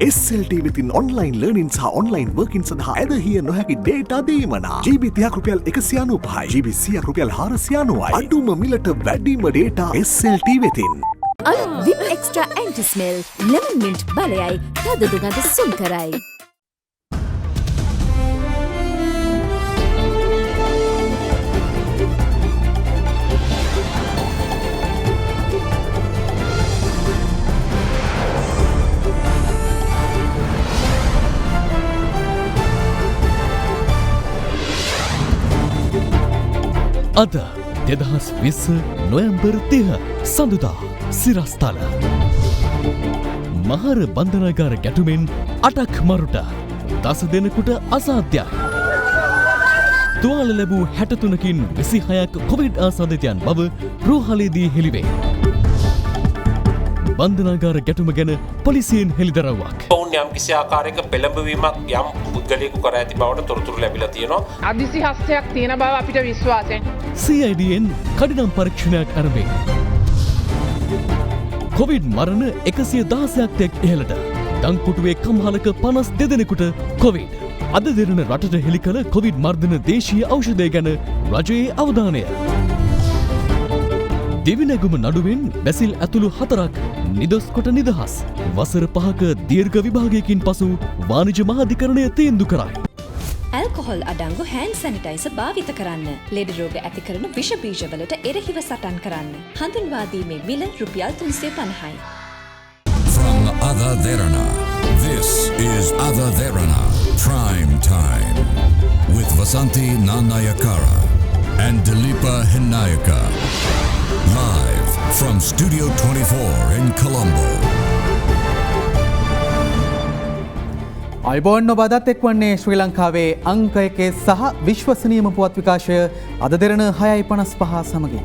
SLT within online learning සහ online working සඳහා ඇදහිය නොහැකි data දීමනා GB 30ක් රුපියල් 195යි GB 100ක් රුපියල් 490යි අඩුම මිලට වැඩිම data SLT වෙතින් අලුත් Vip Extra Anti Smell lemon mint බලයයි තද දුගඳ සුන් කරයි. අද 2020 නොවැම්බර් 30 සඳුදා සිරස්තල මහර බන්ධනාගාර ගැටුමෙන් 8ක් මරුට 10 දෙනෙකුට අසාධ්‍යයි. තුවාල ලැබූ 63කින් 26ක් කොවිඩ් ආසාදිතයන් බව රෝහලේදී හෙළිවේ. බන්ධනාගාර ගැටුම ගැන පොලිසියෙන් හෙළිදරව්වක්. ඔවුන් යම් කිසි ආකාරයක පෙළඹවීමක් යම් පුද්ගලයෙකු කර ඇති බවට තොරතුරු ලැබිලා තියෙනවා. අදිසි හස්තයක් තියෙන බව අපිට විශ්වාසයෙන්. CIDෙන් කඩිනම් පරීක්ෂණයක් ආරම්භයි. කොවිඩ් මරණ 116ක් තෙක් ඉහළට. දංකොටුවේ කම්හලක 52 දෙනෙකුට කොවිඩ්. අද දින රටට හෙළි කළ කොවිඩ් මර්ධන දේශීය ඖෂධය ගැන රජයේ අවධානය. දෙවිනැගුම නඩුවෙන් බැසිල් ඇතුළු 4ක් නිදොස් කොට නිදහස්. වසර 5ක දීර්ඝ විභාගයකින් පසු වාණිජ මහාධිකරණය තීන්දුව කරයි. ඇල්කොහොල් අඩංගු hand sanitizer භාවිත කරන්න. ලෙඩ රෝග ඇති කරන විෂ බීජවලට එරෙහිව සටන් කරන්න. හඳුන්වා දීමේ මිල රුපියල් 350යි. From Ada Derana, this is Ada Derana Prime Time with Vasanthi Nanayakara and Dilipa Hinayaka. Live from Studio 24 in Colombo. අයිබෝන් ඔබදත් එක්වන්නේ ශ්‍රී ලංකාවේ අංක එකේ සහ විශ්වසනීයම පුවත් විකාශය අද දෙරණ 6:55 සමගින්.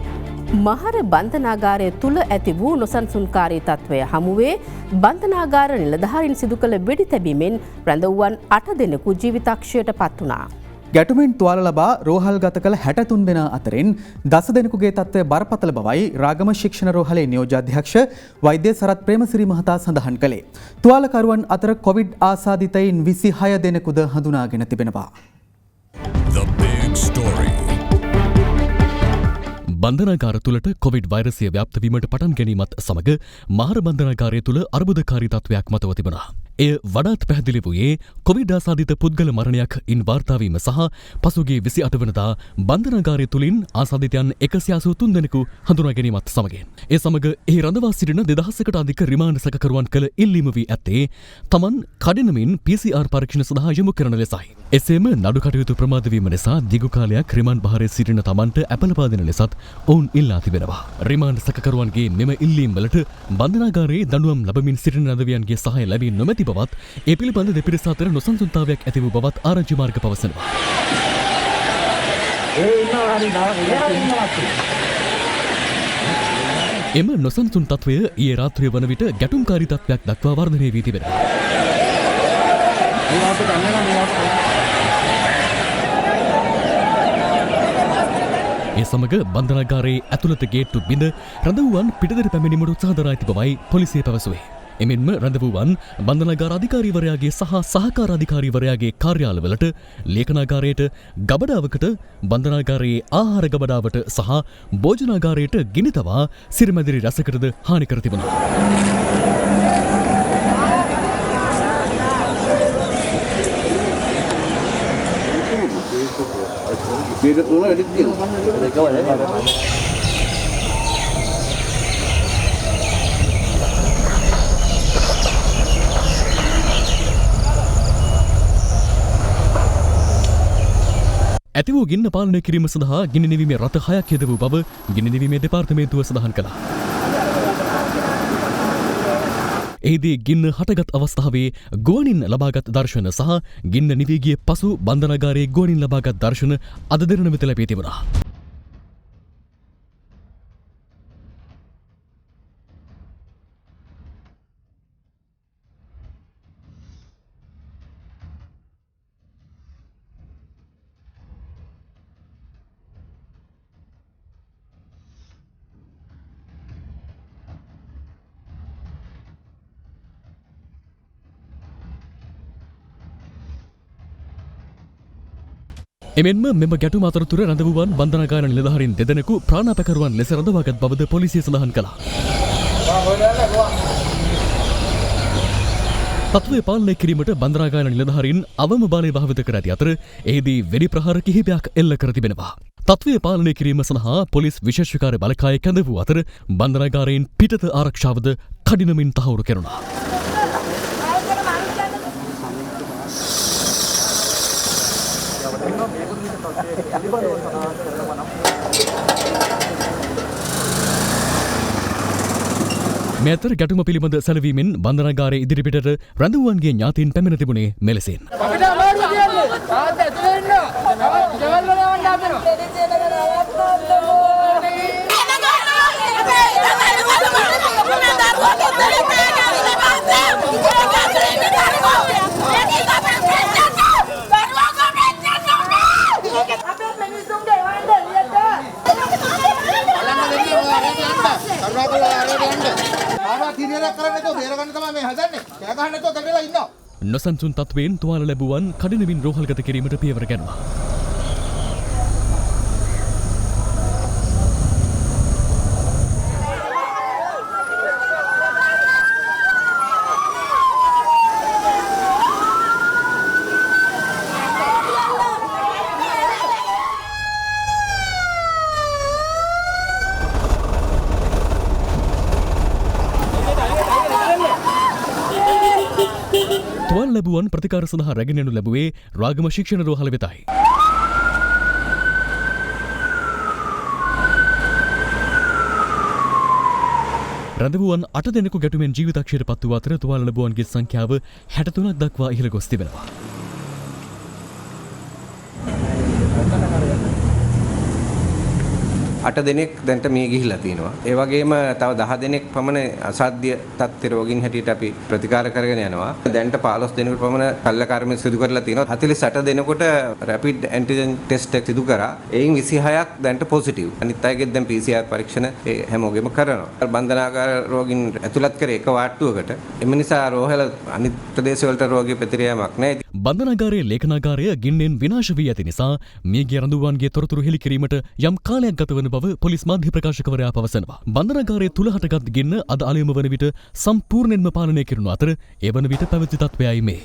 මහර බන්ධනාගාරය තුළ ඇති වූ නොසන්සුන්කාරී තත්ත්වය හමුවේ බන්ධනාගාර නිලධාරීන් සිදු කළ වෙඩි තැබීමෙන් රැඳවුවන් 8 දෙනෙකු ජීවිතක්ෂයට පත් වුණා. ගැටුමෙන් තුවාල ලබා රෝහල් ගත කළ 63 දෙනා අතරින් 10 දෙනෙකුගේ තත්ත්වය බරපතල බවයි රාගම ශික්ෂණ රෝහලේ නියෝජ්‍ය අධ්‍යක්ෂ වෛද්‍ය සරත් ප්‍රේමසිරි මහතා සඳහන් කළේ. තුවාලකරුවන් අතර කොවිඩ් ආසාදිතයින් 26 දෙනෙකුද හඳුනාගෙන තිබෙනවා. The big story. බන්ධනාගාර තුළට කොවිඩ් වෛරසය ව්‍යාප්ත වීමට පටන් ගැනීමත් සමග මහර බන්ධනාගාරය තුළ අර්බුදකාරී තත්ත්වයක් මතව තිබුණා. එය වඩාත් පැහැදිලි වූයේ කොවිඩ් ආසාදිත පුද්ගල මරණයක් ඉන් වාර්තාවීම සහ පසුගිය 28 වනදා බන්ධනාගාරය තුළින් ආසාදිතයන් 183 දෙනෙකු හඳුනා ගැනීමත් සමගින්. ඒ සමග එහි රඳවා සිටින 2000කට අධික රිමාන්ඩ් සැකකරුවන් කළ ඉල්ලීම වී ඇත්තේ තමන් කඩිනමින් PCR පරීක්ෂණ සඳහා යොමු කරන ලෙසයි. එසේම නඩු කටයුතු ප්‍රමාද වීම නිසා දිගු කාලයක් රිමාන්ඩ් බහරේ සිටින තමන්ට අපලපා දෙන ලෙසත් ඔවුන් ඉල්ලා තිබෙනවා. රිමාන්ඩ් සැකකරුවන්ගේ මෙම ඉල්ලීම් වලට බන්ධනාගාරයේ දඬුවම් ලබමින් සිටින නදවියන්ගේ සහාය ලැබී නොමැති බවත් ඒ පිළිබඳ දෙපිරිස අතර නොසන්සුන්තාවයක් ඇති වූ බවත් ආරංචි මාර්ග පවසනවා. එම නොසන්සුන් තත්වය ඊයේ රාත්‍රිය වන විට ගැටුම්කාරී තත්වයක් දක්වා වර්ධනය වී තිබෙනවා. ඒ සමග බන්ධනාගාරයේ ඇතුළත ගේට්ටු බිඳ රඳවුවන් පිටතට පැමිණීමට උත්සාහ දරා ඇති බවයි පොලිසිය පැවසුවේ. එමෙන්ම රඳවුවන් බන්ධනාගාර අධිකාරීවරයාගේ සහ සහකාර අධිකාරීවරයාගේ කාර්යාලවලට ලේඛනාගාරයට ගබඩාවකට බන්ධනාගාරයේ ආහාර ගබඩාවට සහ භෝජනාගාරයට ගිනි තබා සිරිමැදිරි රසකටද හානි කර තිබුණා. ඇති වූ ගින්න පාලනය කිරීම සඳහා ගිනි නිවීමේ රථ 6ක් යෙද වූ බව ගිනි නිවීමේ දෙපාර්තමේන්තුව සඳහන් කළා. එහිදී ගින්න හටගත් අවස්ථාවේ ගුවනින් ලබාගත් දර්ශන සහ ගින්න නිවී ගිය පසු බන්ධනාගාරයේ ගුවනින් ලබාගත් දර්ශන අද දෙරණ වෙත ලැබී තිබුණා. එමෙන්ම මෙම ගැටුම අතරතුර රැඳවුවන් බන්ධනාගාර නිලධාරීන් දෙදෙනෙකු ප්‍රාණාපකරුවන් ලෙස රඳවාගත් බවද පොලිසිය සඳහන් කළා. තත්ත්වය පාලනය කිරීමට බන්ධනාගාර නිලධාරීන් අවම බලය භාවිත කර ඇති අතර එහිදී වෙඩි ප්‍රහාර කිහිපයක් එල්ල කර තිබෙනවා. තත්ත්වය පාලනය කිරීම සඳහා පොලිස් විශේෂකාර්ය බලකාය කැඳ වූ අතර බන්ධනාගාරයෙන් පිටත ආරක්ෂාවද කඩිනමින් තහවුරු කෙරුණා. මේ අතර ගැටුම පිළිබඳ සැලවීමෙන් බන්ධනාගාරයේ ඉදිරිපිටට රැඳවුවන්ගේ ඥාතීන් පැමිණ තිබුණේ මෙලෙසින්. නොසන්සුන් තත්වයෙන් තුවාල ලැබුවන් කඩිනමින් රෝහල්ගත කිරීමට පියවර ගැනුවා. තුවාල ලැබුවන් ප්‍රතිකාර සඳහා රැගෙනනු ලැබුවේ රාගම ශික්ෂණ රෝහල වෙතයි. රැඳවුවන් 8 දෙනෙකු ගැටුමෙන් ජීවිතක්ෂයට පත් වූ අතර තුවාල ලැබුවන්ගේ සංඛ්‍යාව 63ක් දක්වා ඉහළ ගොස් තිබෙනවා. අට දෙනෙක් දැන්ට මිය ගිහිලා තිනවා. ඒ වගේම තව 10 දෙනෙක් පමණ අසාධ්‍ය තත්ත්ව රෝගීන් හැටියට අපි ප්‍රතිකාර කරගෙන යනවා. දැන්ට 15 දෙනෙකුට පමණ කල්ලකාරම සිදු කරලා තිනවා. 48 දෙනෙකුට රැපිඩ් ඇන්ටිජන් ටෙස්ට් එක සිදු කරා. එයින් 26ක් දැන්ට පොසිටිව්. අනිත් අයගෙත් දැන් PCR පරීක්ෂණ හැමෝගෙම කරනවා. බන්ධනාගාර රෝගීන් ඇතුළත් කරේ එක වාට්ටුවකට. එම නිසා රෝහල අනිත් ප්‍රදේශ වලට රෝගී ප්‍රතික්‍රියාවක් නැහැ. බන්ධනාගාරයේ ලේඛනාගාරය ගින්නෙන් විනාශ වී ඇති නිසා මියගිය රඳවුවන්ගේ තොරතුරු හෙළි කිරීමට යම් කාලයක් ගත වන බව පොලිස් මාධ්‍ය ප්‍රකාශකවරයා පවසනවා. බන්ධනාගාරය තුල හටගත් ගින්න අද අලුයම වන විට සම්පූර්ණයෙන්ම පාලනය කෙරුණු අතර ඒ වන විට පැවති තත්ත්වයයි මේ.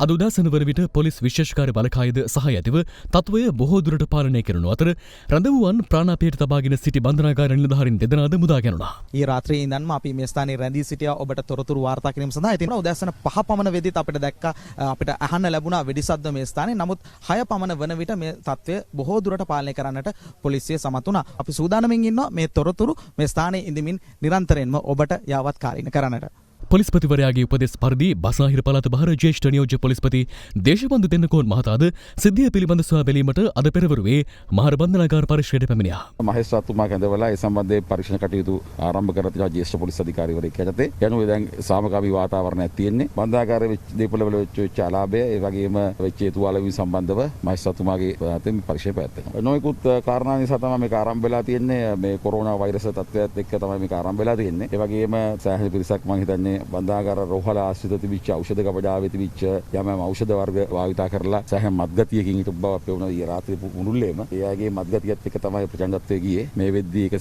අද උදෑසන වන විට පොලිස් විශේෂකාර්ය බලකායද සහාය ඇතිව තත්ත්වය බොහෝ දුරට පාලනය කරනු අතර රැඳවුවන් ප්‍රාණාපයට තබාගෙන සිටි බන්ධනාගාර නිලධාරීන් දෙදෙනාද මුදා ගැනුණා. ඊ රාත්‍රියේ ඉඳන්ම අපි මේ ස්ථානයේ රැඳී සිටියා ඔබට තොරතුරු වාර්තා කිරීම සඳහා. ඉතින් උදෑසන 5 පමණ වෙදිත් අපිට දැක්කා අපිට අහන්න ලැබුණා වෙඩි ශබ්ද මේ ස්ථානයේ. නමුත් 6 පමණ වන විට මේ තත්ත්වය බොහෝ දුරට පාලනය කරන්නට පොලිසිය සමත් වුණා. අපි සූදානමින් ඉන්නවා මේ තොරතුරු මේ ස්ථානයේ ඉඳමින් නිරන්තරයෙන්ම ඔබට යාවත්කාරීන කරන්නට. පොලිස්පතිවරයාගේ උපදෙස් පරිදි බස්නාහිර පළාත බහර ජ්‍යෙෂ්ඨ නියෝජ්‍ය පොලිස්පති දේශබන්දු දෙන්නකෝන් මහතාද සිද්ධිය පිළිබඳ සොයා බැලීමට අද පෙරවරුවේ මහර බන්ධනාගාර පරිශ්‍රයට පැමිණියා. මහේස්ත්‍රාත්තුමා කැඳවලා ඒ සම්බන්ධයෙන් පරීක්ෂණ කටයුතු ආරම්භ කර තිබෙනවා ජ්‍යෙෂ්ඨ පොලිස් අධිකාරිවරයෙක් යටතේ. යනුවේ දැන් සාමකාමී වාතාවරණයක් තියෙන්නේ. බන්ධනාගාරයේ දේපොළ වල වෙච්ච අලාභය ඒ වගේම වෙච්ච තුවාලවීම සම්බන්ධව මහේස්ත්‍රාත්තුමාගේ අතින් පරීක්ෂණ පැවැත්වෙනවා. නොයෙකුත් කාරණා නිසා තමයි මේක ආරම්භ වෙලා තියෙන්නේ. මේ කොරෝනා වෛරස් තත්ත්වයත් එක්ක තමයි මේක ආරම්භ වෙලා තියෙන්නේ. ඒ වගේම සෑහෙන පිරිසක් මම හිතන්නේ බන්ධනාගාර රෝහල ආශ්‍රිත තිබිච්ච ඖෂධ කපඩාවේ තිබිච්ච යම් ඖෂධ වර්ග භාවිතා කරලා සෑහෙන මත්ගතියකින් හිටපු බව අපේ වුණා ඊ රාත්‍රියේ මුළුල්ලේම. ඒ අයගේ මත්ගතියත් එක්ක තමයි ප්‍රචණ්ඩත්වයේ ගියේ. මේ වෙද්දී ඒක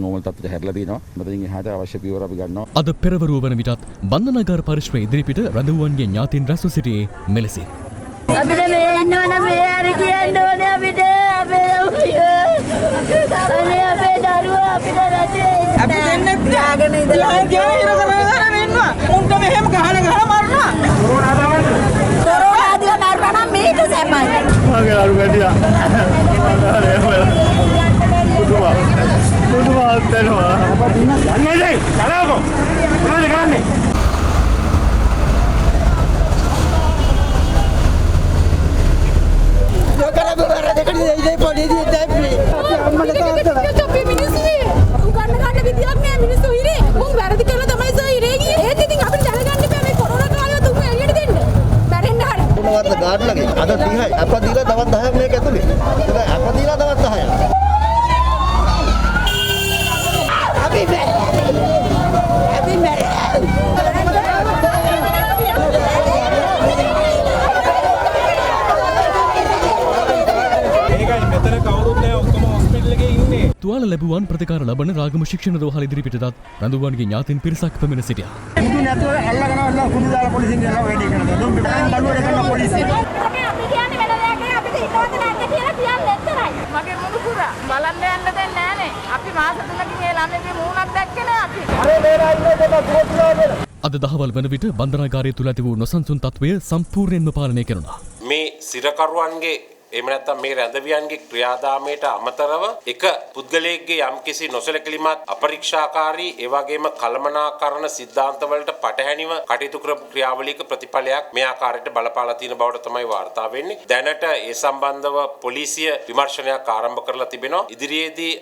නෝමල් තත්ත්වයට හැරිලා තිනවා. මෙතනින් එහාට අවශ්‍ය පියවර අපි ගන්නවා. අද පෙරවරුව වන විටත් බන්ධනාගාර පරිශ්‍රයේ ඉදිරිපිට රැඳවුවන්ගේ ඥාතීන් රැස්ව සිටියේ මෙලෙසින්. අපිට මේ ඉන්නවනම් මේ හරි කියන්න ඕනේ අපිට අපේ දරුවෝ අපිට රටේ අපි දෙන්නේ ත්‍යාගන ඉඳලා කරගෙන ඉන්නවා උන්ට මෙහෙම ගහලා මරනවා කොරෝනා දිව මරනවා මේක සැපයි මගේ අරු වැඩියා පුදුමා තේනවා යන්නේ කලාවෝ මොනවද කරන්නේ ගාඩ් ලගේ අද 30යි අප දීලා දවස් 10ක් මේක ඇතුලේ. ඒක අප දීලා දවස් 10ක්. තුවාල ලැබුවන් ප්‍රතිකාර ලබන රාගම ශික්ෂණ රෝහල ඉදිරිපිටත් රඳුවන්ගේ ඥාතීන් පිරිසක් පැමිණ සිටියා. කුඩු නැතුව අල්ලගෙන අල්ලා කුඩු දාලා පොලිසියෙන් ගෙනලා වැඩි කරනවා. දුම් පිටෙන් බලුවට කරන පොලිසිය. අපි කියන්නේ වෙන දෙයක් නේ අපිට හිතවද නැද්ද කියලා කියන්නේ එච්චරයි. මගේ මුණු පුරා බලන්න යන්න දෙන්නේ නැහනේ. අපි මාස 3කින් මේ ළමයිගේ මූණක් දැක්කේ නෑ අපි. අර මේලා ඉන්නේ දෙක පුරෝතුලාගෙන. අද දහවල් වන විට බන්ධනාගාරය තුළ ඇති වූ නොසන්සුන් තත්වය සම්පූර්ණයෙන්ම පාලනය කෙරුණා. මේ සිරකරුවන්ගේ එහෙම නැත්නම් මේ රැඳවියන්ගේ ක්‍රියාදාමයට අමතරව එක පුද්ගලයෙක්ගේ යම්කිසි නොසලකලිමත් අපරීක්ෂාකාරී ඒ වගේම කළමනාකරණ සිද්ධාන්තවලට පටහැනිව කටයුතු කරපු ක්‍රියාවලියක ප්‍රතිඵලයක් මේ ආකාරයට බලපාලා තියෙන බවට තමයි වාර්තා වෙන්නේ. දැනට ඒ සම්බන්ධව පොලිසිය විමර්ශනයක් ආරම්භ කරලා තිබෙනවා. ඉදිරියේදී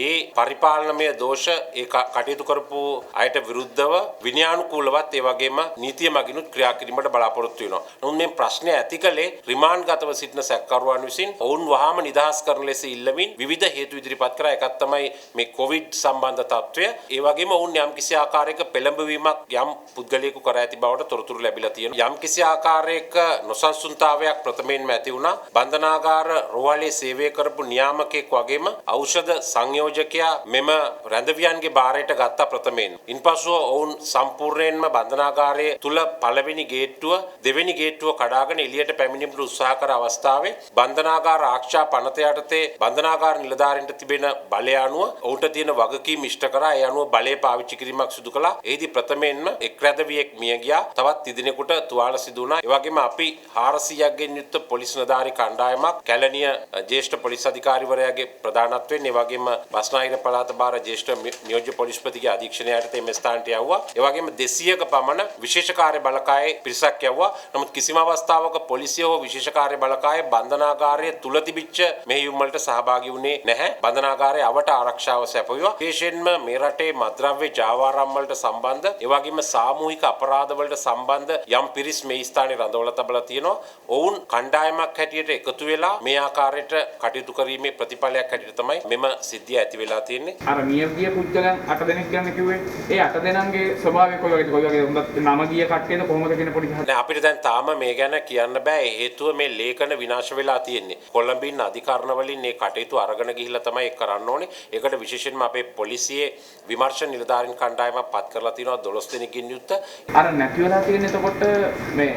ඒ පරිපාලනමය දෝෂ ඒ කටයුතු කරපු අයට විරුද්ධව විනයානුකූලවත් ඒ වගේම නීතිය මගිනුත් ක්‍රියා කිරීමට බලාපොරොත්තු වෙනවා. නමුත් මේ ප්‍රශ්නය ඇතිකලේ රිමාන්ඩ්ගතව සිටින සැකකරුවන් විසින් ඔවුන් වහාම නිදහස් කරන ලෙස ඉල්ලමින් විවිධ හේතු ඉදිරිපත් කරා. එකක් තමයි මේ කොවිඩ් සම්බන්ධ තත්ත්වය. ඒ වගේම ඔවුන් යම් කිසි ආකාරයක පෙළඹවීමක් යම් පුද්ගලයෙකු කර ඇති බවට තොරතුරු ලැබිලා තියෙනවා. යම් කිසි ආකාරයක නොසන්සුන්තාවයක් ප්‍රථමයෙන්ම ඇති වුණා. බන්ධනාගාර රෝහලේ සේවය කරපු නියාමකයෙක් වගේම ඖෂධ සංයෝජකයා මෙම රැඳවියන්ගේ බාරයට ගත්තා ප්‍රථමයෙන්. ඉන්පසුව ඔවුන් සම්පූර්ණයෙන්ම බන්ධනාගාරයේ තුල පළවෙනි ගේට්ටුව දෙවෙනි ගේට්ටුව කඩාගෙන එළියට පැමිණීමට උත්සාහ කර අවස්ථාවේ බන්ධනාගාර ආරක්ෂා පනත යටතේ බන්ධනාගාර නිලධාරීන්ට තිබෙන බලය අනුව ඔවුන්ට තියෙන වගකීම් ඉෂ්ට කරා. ඒ අනුව බලය පාවිච්චි කිරීමක් සිදු කළා. එෙහිදී ප්‍රථමයෙන්ම එක් රැඳවියෙක් මිය ගියා. තවත් තිදෙනෙකුට තුවාල සිදු වුණා. ඒ වගේම අපි 400ක් ගෙන් යුක්ත පොලිස් නිලධාරී කණ්ඩායමක් කැලණිය ජ්‍යෙෂ්ඨ පොලිස් අධිකාරිවරයාගේ ප්‍රධානත්වයෙන් ඒ වගේම බස්නාහිර පළාත භාර ජ්‍යෙෂ්ඨ නියෝජ්‍ය පොලිස්පතිගේ අධීක්ෂණය යටතේ මේ ස්ථානට යවුවා. ඒ වගේම 200ක පමණ විශේෂ කාර්ය බලකායේ පිරිසක් යවුවා. නමුත් කිසිම අවස්ථාවක පොලිසිය හෝ විශේෂ කාර්ය බලකායේ බන්ධනාගාරයේ තුල තිබිච්ච මෙහෙයුම් වලට සහභාගී වුණේ නැහැ. බන්ධනාගාරයේ අවට ආරක්ෂාව සැපයුවා. විශේෂයෙන්ම මේ රටේ මද්ද්‍රව්‍ය ජාවාරම් වලට සම්බන්ධ ඒ වගේම සාමූහික අපරාධ වලට සම්බන්ධ යම් පිරිස් මේ ස්ථානයේ රඳවලා තබලා තියෙනවා. ඔවුන් කණ්ඩායමක් හැටියට එකතු වෙලා මේ ආකාරයට කටයුතු කිරීමේ ප්‍රතිඵලයක් හැටියට තමයි මෙම සිද්ධිය ඇති වෙලා තියෙන්නේ. අර නියමිය පුද්ගලයන් 8 දෙනෙක් ගැන කිව්වේ ඒ 8 දෙනාගේ ස්වභාවය කොයි වගේ නම ගිය කට්ටියද කොහොමද කියන පොඩි නෑ අපිට දැන් තාම මේ ගැන කියන්න බෑ. හේතුව මේ ලේඛන විනාශ වෙලා තියෙන්නේ. කොළඹින් අධිකරණ වලින් මේ කටයුතු අරගෙන ගිහිල්ලා තමයි ඒක කරන්න ඕනේ. ඒකට විශේෂයෙන්ම අපේ පොලිසියේ විමර්ශන නිලධාරීන් කණ්ඩායමක් පත් කරලා තියෙනවා 12 දෙනෙක්ගෙන් යුක්ත. අර නැති වෙලා තියෙන එතකොට මේ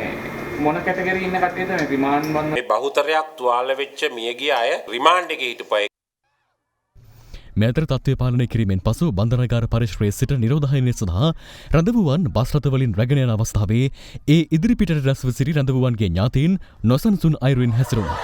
මොන කැටගරි ඉන්න කට්ටියද මේ රිමාන්ඩ් වන්න මේ බහුතරයක් තුවාල වෙච්ච මියගිය අය රිමාන්ඩ් එකේ හිටපු අය. මෙතර තත්ත්වය පාලනය කිරීමෙන් පසු බන්ධනාගාර පරිශ්‍රයේ සිට නිරෝධායනය සඳහා රැඳවුවන් බස් රථවලින් රැගෙන යන අවස්ථාවේ ඒ ඉදිරිපිටට රැස්ව සිටි රැඳවුවන්ගේ ඥාතීන් නොසන්සුන් අයුරින් හැසිරුණා.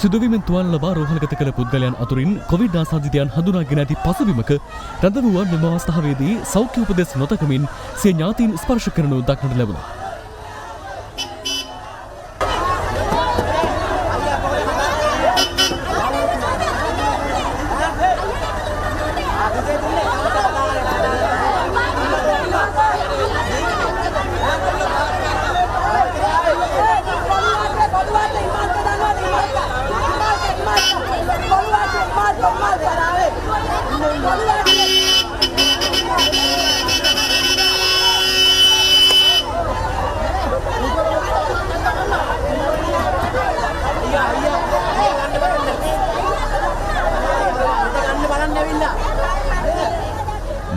සිදුවීමෙන් තුවාල ලබා රෝහලගත කළ පුද්ගලයන් අතුරින් කොවිඩ් ආසාදිතයන් හඳුනාගෙන ඇති පසුබිමක රැඳවුවන් මෙම අවස්ථාවේදී සෞඛ්‍ය උපදෙස් නොතකමින් සිය ඥාතීන් ස්පර්ශ කරනු දක්නට ලැබුණා.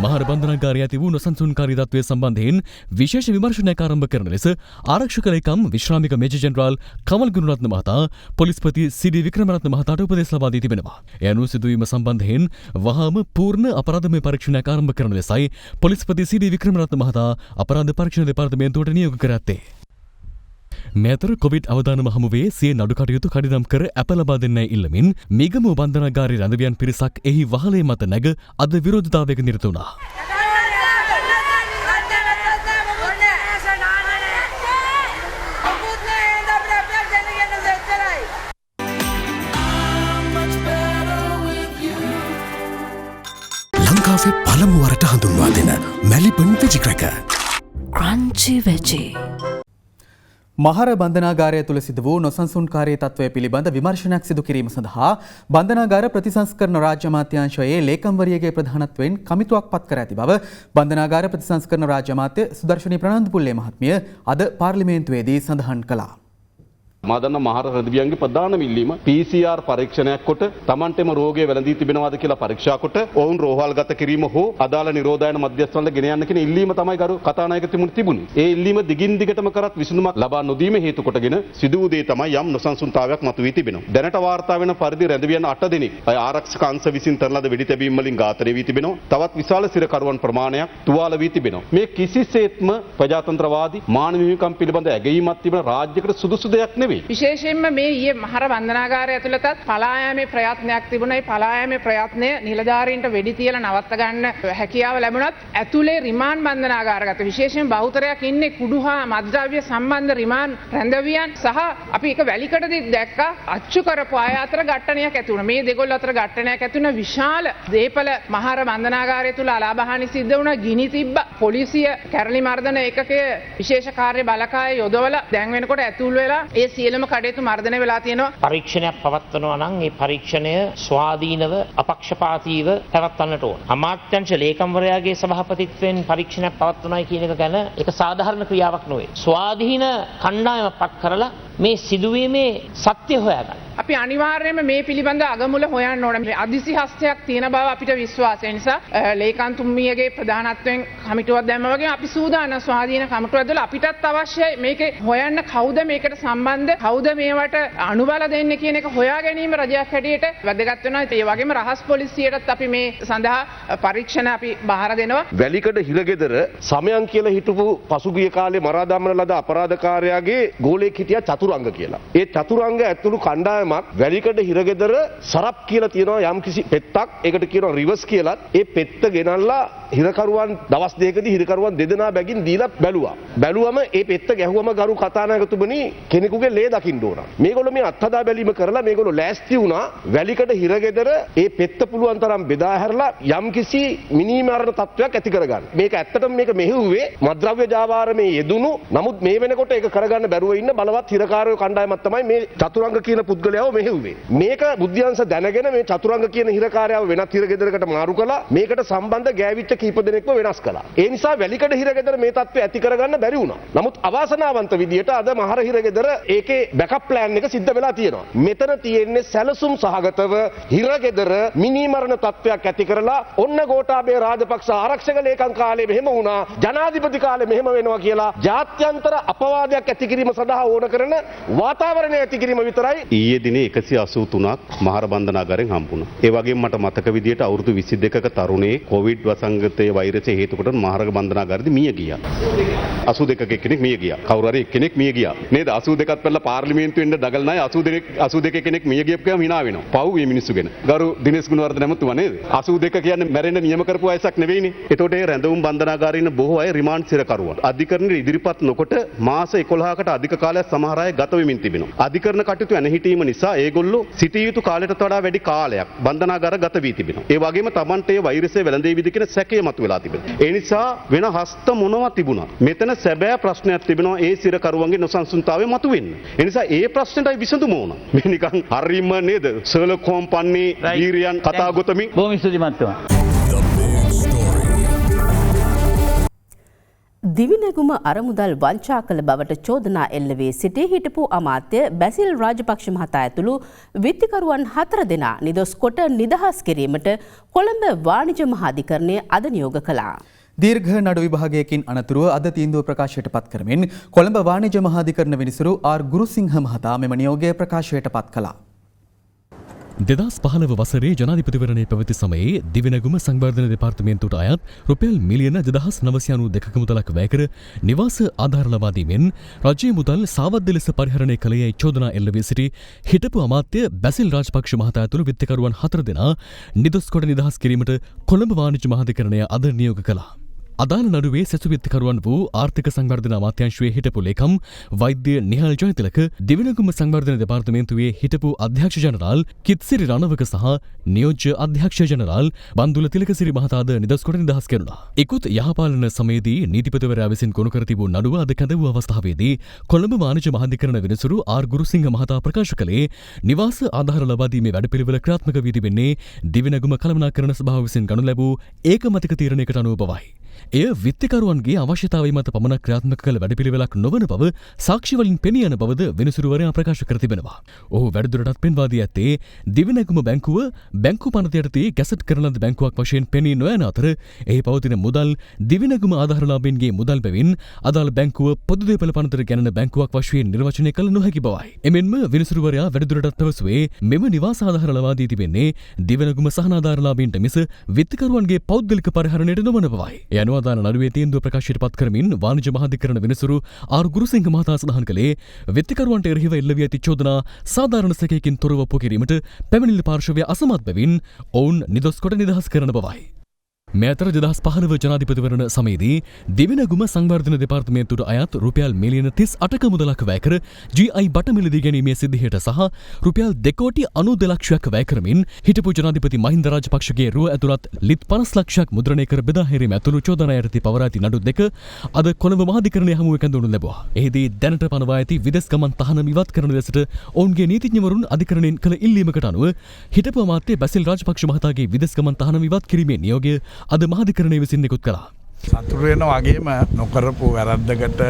මහර බන්ධනාගාරයේ ඇති වූ නොසන්සුන්කාරී තත්ත්වය සම්බන්ධයෙන් විශේෂ විමර්ශනයක් ආරම්භ කරන ලෙස ආරක්ෂක ලේකම් විශ්‍රාමික මේජර් ජෙනරාල් කමල් ගුණරත්න මහතා පොලිස්පති සී.ඩී. වික්‍රමරත්න මහතාට උපදෙස් ලබා දී තිබෙනවා. ඒ අනුව සිදුවීම සම්බන්ධයෙන් වහාම පූර්ණ අපරාධමය පරීක්ෂණයක් ආරම්භ කරන ලෙසයි පොලිස්පති සී.ඩී. වික්‍රමරත්න මහතා අපරාධ පරීක්ෂණ දෙපාර්තමේන්තුවට නියෝග කර ඇත්තේ. මෙතර කොවිඩ් අවදානම හමුවේ සිය නඩු කටයුතු කඩිනම් කර ඇප ලබා දෙන්නයි ඉල්ලමින් මිගමුව බන්ධනාගාරයේ රැඳවියන් පිරිසක් එහි වහලේ මත නැග අද විරෝධතාවයක නිරත වුණා. ripen veggie cracker. Crunchy veggie. Mahara බන්ධනාගාරය තුළ සිදු වූ නොසන්සුන්කාරී තත්ත්වය පිළිබඳ විමර්ශනයක් සිදු කිරීම සඳහා බන්ධනාගාර ප්‍රතිසංස්කරණ රාජ්‍ය අමාත්‍යාංශයේ ලේකම්වරියගේ ප්‍රධානත්වයෙන් කමිටුවක් පත් කර ඇති බව බන්ධනාගාර ප්‍රතිසංස්කරණ රාජ්‍ය අමාත්‍ය සුදර්ශනී ප්‍රනාන්දුපුල්ලේ මහත්මිය අද පාර්ලිමේන්තුවේදී සඳහන් කළා. මාදන්න මහර හෘදවියන්ගේ ප්‍රධාන මිල්ලීම PCR පරීක්ෂණයක් කොට Tamanටම රෝගය වැළඳී තිබෙනවාද කියලා පරීක්ෂා කොට ඔවුන් රෝහල්ගත කිරීම හෝ අදාළ නිරෝධායන මධ්‍යස්ථානවල ගෙන යන්න කියන ඉල්ලීම තමයි ගරු කතානායකතුමුන් තිබුණේ. ඒ ඉල්ලීම දිගින් දිගටම කරත් විසඳුමක් ලබා නොදීම හේතු කොටගෙන සිදු වූ දේ තමයි යම් නොසන්සුන්තාවයක් මතුවී තිබෙනවා. දැනට වාර්තා වෙන පරිදි රැඳවියන් 8 දෙනෙක් ආරක්ෂක අංශ විසින් තරන ලද වෙඩි තැබීම් වලින් ඝාතනය වී තිබෙනවා. තවත් විශාල සිරකරුවන් ප්‍රමාණයක් තුවාල වී තිබෙනවා. මේ කිසිසේත්ම ප්‍රජාතන්ත්‍රවාදී මානව හිමිකම් පිළිබඳ ඇගයීමක් තිබෙන රාජ්‍යයකට සුදුසු දෙයක් නෙවෙයි. විශේෂයෙන්ම මේ ඊයේ මහර බන්ධනාගාරය ඇතුළතත් පලායෑමේ ප්‍රයත්නයක් තිබුණා. ඒ පලායෑමේ ප්‍රයත්නය නිලධාරීන්ට වෙඩි තියලා නවත්ත ගන්න හැකියාව ලැබුණත් ඇතුලේ රිමාන්ඩ් බන්ධනාගාරගත විශේෂයෙන් බහුතරයක් ඉන්නේ කුඩු හා මත්ද්‍රව්‍ය සම්බන්ධ රිමාන්ඩ් රැඳවියන් සහ අපි එක වැලිකඩදී දැක්කා අච්චු කරපු අය අතර ඝට්ටනයක් ඇති වුණා. මේ දෙගොල්ල අතර ඝට්ටනයක් ඇති වුණා. විශාල දේපල මහර බන්ධනාගාරය තුල අලාභහානි සිද්ධ වුණා. ගිනි තිබ්බ. පොලිසිය කැරලි මර්දන ඒකකයේ විශේෂ කාර්ය බලකාය යොදවලා දැන් වෙනකොට ඇතුල් වෙලා ඒ සියලුම කඩේතු මර්දනය වෙලා තියෙනවා. පරීක්ෂණයක් පවත්වනවා නම් ඒ පරීක්ෂණය ස්වාධීනව අපක්ෂපාතීව පැවැත්වන්නට ඕන. අමාත්‍යාංශ ලේකම්වරයාගේ සභාපතිත්වයෙන් පරීක්ෂණයක් පවත්වනවායි කියන එක ගැන ඒක සාධාරණ ක්‍රියාවක් නොවේ. ස්වාධීන කණ්ඩායමක් පත් කරලා මේ සිදුවීමේ සත්‍ය හොයාගන්න. අපි අනිවාර්යයෙන්ම මේ පිළිබඳ අගමුල හොයන්න ඕන. අදිසි හස්තයක් තියෙන බව අපිට විශ්වාසය නිසා ලේකම්තුමියගේ ප්‍රධානත්වයෙන් කමිටුවක් දැම්මා වගේ අපි සූදානම් ස්වාධීන කමිටුවක් දාලා අපිටත් අවශ්‍යයි මේකේ හොයන්න කවුද මේකට සම්බන්ධ කවුද මේවට අනුබල දෙන්නේ කියන එක හොයා ගැනීම රජයක් හැටියට වැදගත් වෙනවා. ඒ වගේම රහස් පොලිසියටත් අපි මේ සඳහා පරීක්ෂණ අපි බාර දෙනවා. වැලිකඩ හිරගෙදර සමයන් කියලා හිටපු පසුගිය කාලේ මරා දමන ලද අපරාධකාරයාගේ ගෝලයෙක් හිටියා චතුරංග කියලා. ඒ චතුරංග ඇතුළු කණ්ඩායමක් වැලිකඩ හිරගෙදර සරප් කියලා තියෙනවා යම් කිසි පෙත්තක්. ඒකට කියනවා රිවර්ස් කියලා. ඒ පෙත්ත ගෙනල්ලා හිරකරුවන් දවස් දෙකකදී හිරකරුවන් දෙදෙනා බැගින් දීලා බැලුවා. බැලුවම ඒ පෙත්ත ගැහුවම ගරු කතානායකතුමනි කෙනෙකුගේ ලේ දකින්න ඕන. මේගොල්ලෝ මේ අත්හදා බැලීම කරලා මේගොල්ලෝ ලෑස්ති වුණා වැලිකඩ හිරගෙදර ඒ පෙත්ත පුළුවන් තරම් බෙදා හැරලා යම් කිසි මිනීමරණ තත්වයක් ඇති කරගන්න. මේක ඇත්තටම මේක මෙහෙව්වේ මද්ද්‍රව්‍ය ජාවාරමේ යෙදුණු නමුත් මේ වෙනකොට ඒක කරගන්න බැරුව ඉන්න බලවත් හිරකාරයෝ කණ්ඩායමක් තමයි මේ චතුරංග කියන පුද්ගලයාව මෙහෙව්වේ. මේක බුද්ධ්‍යංශ දැනගෙන මේ චතුරංග කියන හිරකාරයව වෙනත් හිරගෙදරකට මාරු කළා. මේකට සම්බන්ධ ගෑවිච්ච කීප දෙනෙක්ව වෙනස් කළා. ඒ නිසා වැලිකඩ හිරගෙදර මේ තත්ත්වය ඇති කරගන්න බැරි වුණා. නමුත් අවාසනාවන්ත විදියට අද මහර හිරගෙදර ඒකේ බෑකප් ප්ලෑන් එක සිද්ධ වෙලා තියෙනවා. මෙතන තියෙන්නේ සැලසුම් සහගතව හිරගෙදර මිනීමරණ තත්ත්වයක් ඇති කරලා ඔන්න ගෝඨාභය රාජපක්ෂ ආරක්ෂක ලේකම් කාලේ මෙහෙම වුණා ජනාධිපති කාලේ මෙහෙම වෙනවා කියලා ජාත්‍යන්තර අපවාදයක් ඇති කිරීම සඳහා ඕන කරන වාතාවරණය ඇති කිරීම විතරයි. ඊයේ දිනේ 183ක් මහර බන්ධනාගාරයෙන් හම්බුණා. ඒ වගේම මට මතක විදියට අවුරුදු 22ක තරුණේ කොවිඩ් වසංගතයේ වෛරසය හේතු කොට මහර බන්ධනාගාරෙදි මිය ගියා. 82ක කෙනෙක් මිය ගියා. කවුරු හරි එක්කෙනෙක් මිය ගියා. නේද? 82ක් පැනලා පාර්ලිමේන්තුවෙන් දගල් නැහැ 82 කෙනෙක් මිය ගියපු ගමන් hina වෙනවා. පව් මේ මිනිස්සු ගැන. ගරු දිනේෂ් ගුණවර්ධන නැමතුවා නේද? 82 කියන්නේ මැරෙන්න නියම කරපු වයසක් නෙවෙයිනේ. ඒතකොට ඒ රැඳවුම් බන්ධනාගාරයේ ඉන්න බොහෝ අය රිමාන්ඩ් සිරකරුවන්. අධිකරණයේ ඉදිරිපත් නොකොට මාස 11කට අධික කාලයක් සමහර අය ගත වෙමින් තිබෙනවා. අධිකරණ කටයුතු ඇනහිටීම නිසා ඒගොල්ලෝ සිටිය යුතු කාලයට වඩා වැඩි කාලයක් බන්ධනාගාර ගත වී තිබෙනවා. ඒ වගේම Tamante වෛරසය වැළඳේවිද කියන සැකය මතුවලා තිබෙනවා. ඒ නිසා වෙන හස්ත මොනවා තිබුණා. මෙතන සැබෑ ප්‍රශ්නයක් තිබෙනවා ඒ සිරකරුවන්ගේ නොසන්සුන්තාවය මතුවෙන්න. ඒ නිසා ඒ ප්‍රශ්නෙටයි විසඳුම ඕන. මේ නිකන් හරියම නේද? ෂර්ලොක් හෝම් පන්නේ වීරියන් කතා ගොතමින් බොහොම ස්තුතියි මත්තුමා. දිවිනැගුම අරමුදල් වංචා කළ බවට චෝදනා එල්ල වී සිටි හිටපු අමාත්‍ය බැසිල් රාජපක්ෂ මහතා ඇතුළු විත්තිකරුවන් 4 දෙනා නිදොස් කොට නිදහස් කිරීමට කොළඹ වාණිජ මහාධිකරණය අද නියෝග කළා. දීර්ඝ නඩු විභාගයකින් අනතුරුව අද තීන්දුව ප්‍රකාශයට පත් කරමින් කොළඹ වාණිජ මහාධිකරණ විනිසුරු ආර් ගුරුසිංහ මහතා මෙම නියෝගය ප්‍රකාශයට පත් කළා. 2015 වසරේ ජනාධිපතිවරණය පැවති සමයේ දිවිනැගුම සංවර්ධන දෙපාර්තමේන්තුවට අයත් රුපියල් මිලියන 2992ක මුදලක් වැය කර නිවාස ආධාර ලබා දීමෙන් රජයේ මුදල් සාවද්ද ලෙස පරිහරණය කළ යයි චෝදනා එල්ල වී සිටි හිටපු අමාත්‍ය බැසිල් රාජපක්ෂ මහතා ඇතුළු විත්තිකරුවන් 4 දෙනා නිදොස් කොට නිදහස් කිරීමට කොළඹ වාණිජ මහාධිකරණය අද නියෝග කළා. අදාළ නඩුවේ සැසුවිත්කරුවන් වූ ආර්ථික සංවර්ධන අමාත්‍යාංශයේ හිටපු ලේකම් වෛද්‍ය නිහාල් ජයතිලක, දිවිනගුම සංවර්ධන දෙපාර්තමේන්තුවේ හිටපු අධ්‍යක්ෂ ජනරාල් කිත්සිරි රණවක සහ නියෝජ්‍ය අධ්‍යක්ෂ ජනරාල් බන්දුල තිලකසිරි මහතාද නිදොස් කොට නිදහස් කෙරුණා. ඉකුත් යහපාලන සමයේදී නීතිපතිවරයා විසින් ගොනු කර තිබූ නඩුව අද කැඳ වූ අවස්ථාවේදී කොළඹ වාණිජ්‍ය මහාධිකරණ විනිසුරු ආර් ගුරුසිංහ මහතා ප්‍රකාශ කළේ නිවාස ආධාර ලබා දීමේ වැඩපිළිවෙල ක්‍රියාත්මක වී තිබෙන්නේ දිවිනගුම කළමනාකරණ සභාව විසින් ගනු ලැබූ ඒකමතික තීරණයකට අනුව බවයි. එය විත්තිකරුවන්ගේ අවශ්‍යතාවය මත පමණක් ක්‍රියාත්මක කළ වැඩපිළිවෙලක් නොවන බව සාක්ෂි වලින් පෙනී යන බවද විනිසුරුවරයා ප්‍රකාශ කර තිබෙනවා. ඔහු වැඩිදුරටත් පෙන්වා දී ඇත්තේ දිවිනැගුම බැංකුව බැංකු පනත යටතේ ගැසට් කරන ලද බැංකුවක් වශයෙන් පෙනී නොයන අතර එහි පවතින මුදල් දිවිනැගුම ආධාරලාභීන්ගේ මුදල් බැවින් අදාළ බැංකුව පොදු දේපල පනතට ගැනෙන බැංකුවක් වශයෙන් නිර්වචනය කළ නොහැකි බවයි. එමෙන්ම විනිසුරුවරයා වැඩිදුරටත් පැවසුවේ මෙම නිවාස ආධාර ලබා දී තිබෙන්නේ දිවිනැගුම සහනාධාරලාභීන්ට මිස විත්තිකරුවන්ගේ පෞද්ගලික පරිහරණයට නොවන බවයි. අදාළ නඩුවේ තීන්දුව ප්‍රකාශයට පත් කරමින් වාණිජ්‍ය මහාධිකරණ විනිසුරු ආර් ගුරුසිංහ මහතා සඳහන් කළේ විත්තිකරුවන්ට එරෙහිව එල්ල වී ඇති චෝදනා සාධාරණ සැකයකින් තොරව ඔප්පු කිරීමට පැමිණිලි පාර්ශවය අසමත් බැවින් ඔවුන් නිදොස් කොට නිදහස් කරන බවයි. මේ අතර 2015 ජනාධිපතිවරණ සමයේදී දිවිනැගුම සංවර්ධන දෙපාර්තමේන්තුවට අයත් රුපියල් මිලියන 38ක මුදලක් වැය කර GI බට මිලදී ගැනීමේ සිද්ධියට සහ රුපියල් 2 කෝටි 92 ලක්ෂයක් වැය කරමින් හිටපු ජනාධිපති මහින්ද රාජපක්ෂගේ රුව ඇතුළත් ලිත් 50 ලක්ෂයක් මුද්‍රණය කර බෙදා හැරීම ඇතුළු චෝදනා යටතේ පවරා ඇති නඩු දෙක අද කොළඹ මහාධිකරණයේ හමුවේ කැඳවනු ලැබුවා. එහිදී දැනට පනවා ඇති විදෙස් ගමන් තහනම ඉවත් කරන ලෙසට ඔවුන්ගේ නීතිඥවරුන් අධිකරණයෙන් කළ ඉල්ලීමකට අනුව හිටපු අමාත්‍ය බැසිල් රාජපක්ෂ මහතාගේ විදෙස් ගමන් තහනම ඉවත් කිරීමේ නියෝගය අද මහාධිකරණය විසින් නිකුත් කළා. සතුටු වෙන වගේම නොකරපු වැරද්දකට